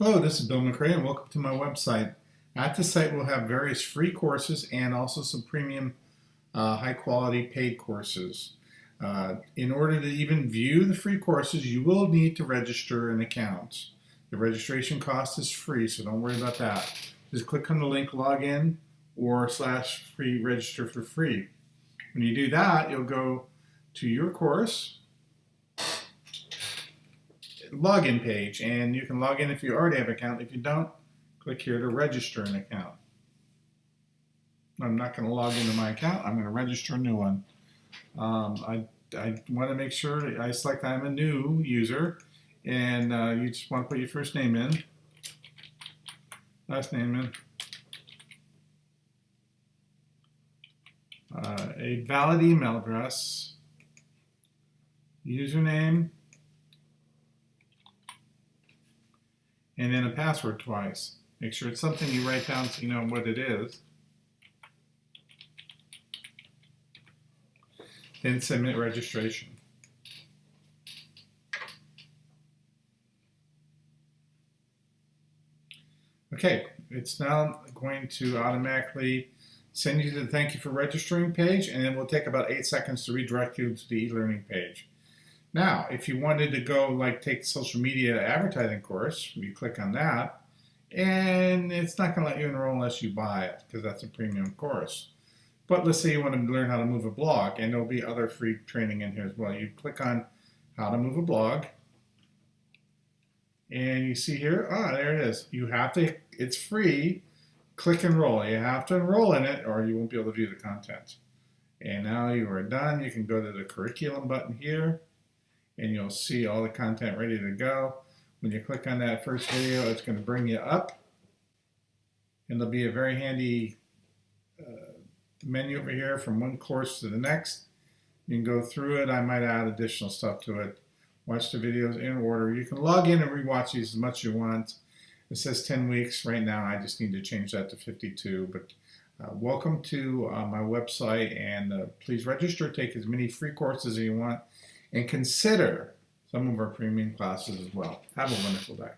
Hello, this is Bill McRea and welcome to my website. At the site we'll have various free courses and also some premium high quality paid courses. In order to even view the free courses, you will need to register an account. The registration cost is free, so don't worry about that. Just click on the link login or / free register for free. When you do that, you'll go to your course login page, and you can log in if you already have an account. If you don't, click here to register an account. I'm not going to log into my account. I'm going to register a new one. I want to make sure that I select I'm a new user, and you just want to put your first name in, last name in, a valid email address, username, and then a password twice. Make sure it's something you write down so you know what it is. Then submit registration. Okay, it's now going to automatically send you to the thank you for registering page, and it will take about 8 seconds to redirect you to the e-learning page. Now, if you wanted to go like take the social media advertising course, you click on that, and it's not going to let you enroll unless you buy it because that's a premium course. But let's say you want to learn how to move a blog, and there'll be other free training in here as well. You click on how to move a blog, and you see here, there it is. You have to, it's free. Click enroll. You have to enroll in it or you won't be able to view the content. And now you are done. You can go to the curriculum button here, and you'll see all the content ready to go. When you click on that first video, it's going to bring you up, and there'll be a very handy menu over here from one course to the next. You can go through it. I might add additional stuff to it. Watch the videos in order. You can log in and rewatch these as much as you want. It says 10 weeks right now. I just need to change that to 52. But welcome to my website, and please register. Take as many free courses as you want, and consider some of our premium classes as well. Have a wonderful day.